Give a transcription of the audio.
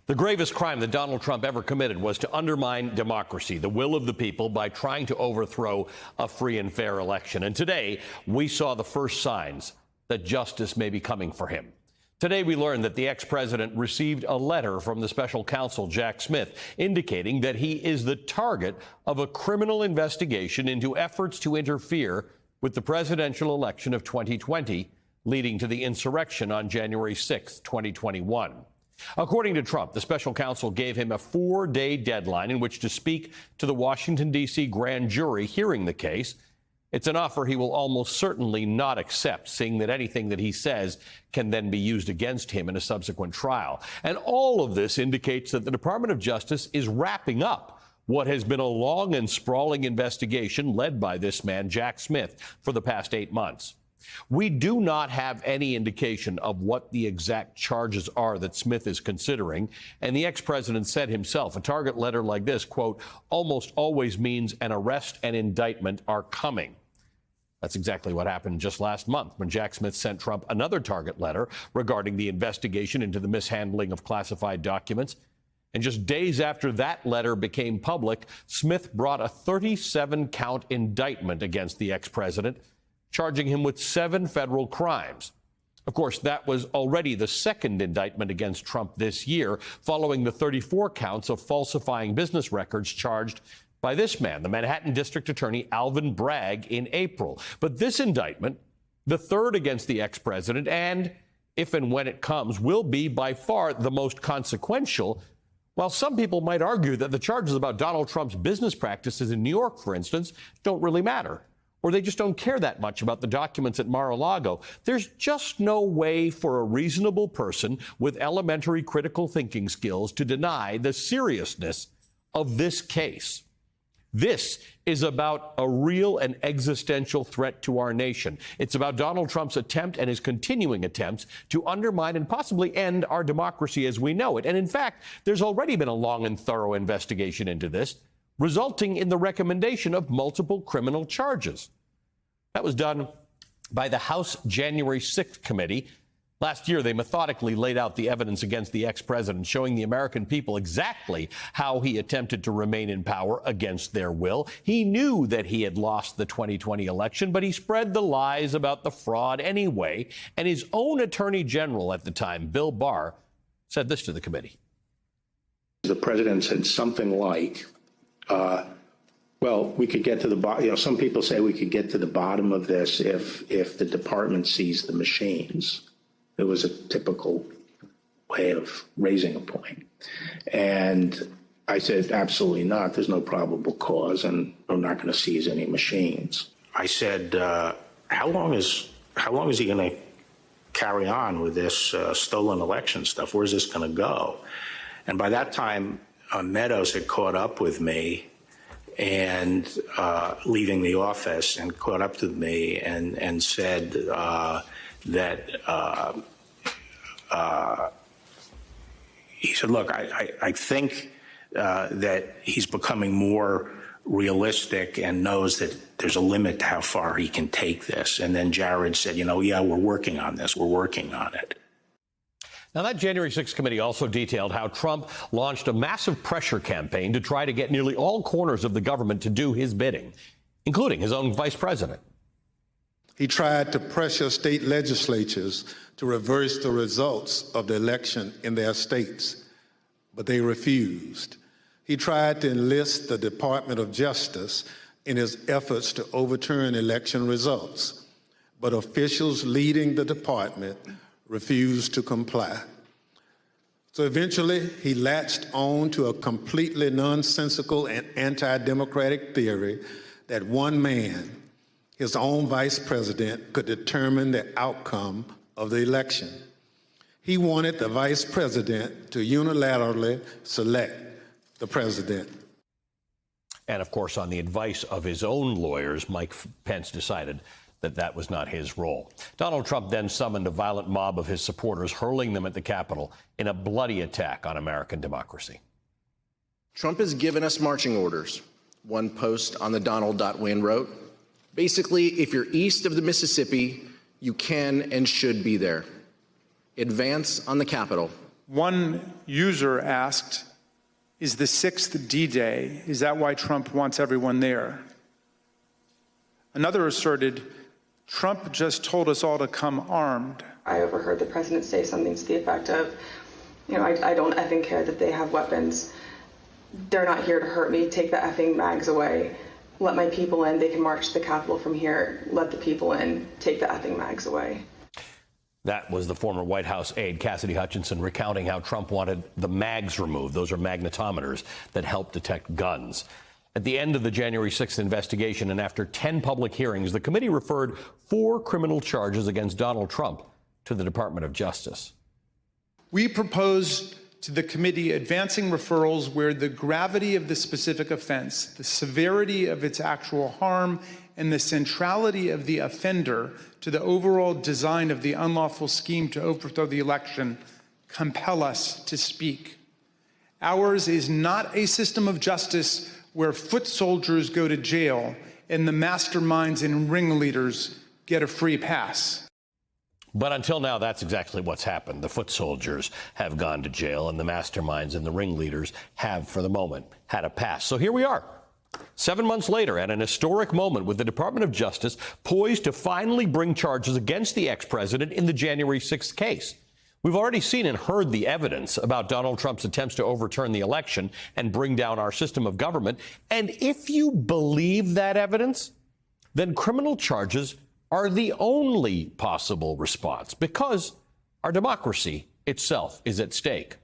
The gravest crime that Donald Trump ever committed was to undermine democracy, the will of the people, by trying to overthrow a free and fair election. And today, we saw the first signs that justice may be coming for him. Today, we learned that the ex-president received a letter from the special counsel, Jack Smith, indicating that he is the target of a criminal investigation into efforts to interfere with the presidential election of 2020, leading to the insurrection on January 6, 2021. According to Trump, the special counsel gave him a 4-day deadline in which to speak to the Washington, D.C. grand jury hearing the case. It's an offer he will almost certainly not accept, seeing that anything that he says can then be used against him in a subsequent trial. And all of this indicates that the Department of Justice is wrapping up what has been a long and sprawling investigation led by this man, Jack Smith, for the past 8 months. We do not have any indication of what the exact charges are that Smith is considering. And the ex-president said himself, a target letter like this, quote, almost always means an arrest and indictment are coming. That's exactly what happened just last month when Jack Smith sent Trump another target letter regarding the investigation into the mishandling of classified documents. And just days after that letter became public, Smith brought a 37-count indictment against the ex-president, charging him with 7 federal crimes. Of course, that was already the second indictment against Trump this year, following the 34 counts of falsifying business records charged by this man, the Manhattan District Attorney Alvin Bragg, in April. But this indictment, the third against the ex-president, and if and when it comes, will be by far the most consequential. While some people might argue that the charges about Donald Trump's business practices in New York, for instance, don't really matter, or they just don't care that much about the documents at Mar-a-Lago, there's just no way for a reasonable person with elementary critical thinking skills to deny the seriousness of this case. This is about a real and existential threat to our nation. It's about Donald Trump's attempt and his continuing attempts to undermine and possibly end our democracy as we know it. And in fact, there's already been a long and thorough investigation into this, resulting in the recommendation of multiple criminal charges. That was done by the House January 6th committee. Last year, they methodically laid out the evidence against the ex-president, showing the American people exactly how he attempted to remain in power against their will. He knew that he had lost the 2020 election, but he spread the lies about the fraud anyway. And his own attorney general at the time, Bill Barr, said this to the committee. The president said something like, well, we could get to the bottom. Some people say we could get to the bottom of this if the department sees the machines. It was a typical way of raising a point. And I said, absolutely not. There's no probable cause, and we're not going to seize any machines. I said, how long is he going to carry on with this stolen election stuff? Where's this going to go? And by that time, Meadows had caught up with me and leaving the office, and caught up with me and said that he said, look, I think that he's becoming more realistic and knows that there's a limit to how far he can take this. And then Jared said, yeah, we're working on this. We're working on it. Now, that January 6th committee also detailed how Trump launched a massive pressure campaign to try to get nearly all corners of the government to do his bidding, including his own vice president. He tried to pressure state legislatures to reverse the results of the election in their states, but they refused. He tried to enlist the Department of Justice in his efforts to overturn election results, but officials leading the department refused to comply. So eventually, he latched on to a completely nonsensical and anti-democratic theory that one man, his own vice president, could determine the outcome of the election. He wanted the vice president to unilaterally select the president. And of course, on the advice of his own lawyers, Mike Pence decided that that was not his role. Donald Trump then summoned a violent mob of his supporters, hurling them at the Capitol in a bloody attack on American democracy. Trump has given us marching orders. One post on the Donald.win wrote, basically, if you're east of the Mississippi, you can and should be there. Advance on the Capitol. One user asked, is the 6th D-Day? Is that why Trump wants everyone there? Another asserted, Trump just told us all to come armed. I overheard the president say something to the effect of, I don't effing care that they have weapons. They're not here to hurt me. Take the effing mags away. Let my people in. They can march to the Capitol from here. Let the people in. Take the effing mags away. That was the former White House aide, Cassidy Hutchinson, recounting how Trump wanted the mags removed. Those are magnetometers that help detect guns. At the end of the January 6th investigation and after 10 public hearings, the committee referred 4 criminal charges against Donald Trump to the Department of Justice. We propose to the committee advancing referrals where the gravity of the specific offense, the severity of its actual harm, and the centrality of the offender to the overall design of the unlawful scheme to overthrow the election compel us to speak. Ours is not a system of justice where foot soldiers go to jail and the masterminds and ringleaders get a free pass. But until now, that's exactly what's happened. The foot soldiers have gone to jail, and the masterminds and the ringleaders have, for the moment, had a pass. So here we are, 7 months later, at an historic moment with the Department of Justice poised to finally bring charges against the ex-president in the January 6th case. We've already seen and heard the evidence about Donald Trump's attempts to overturn the election and bring down our system of government. And if you believe that evidence, then criminal charges are the only possible response because our democracy itself is at stake.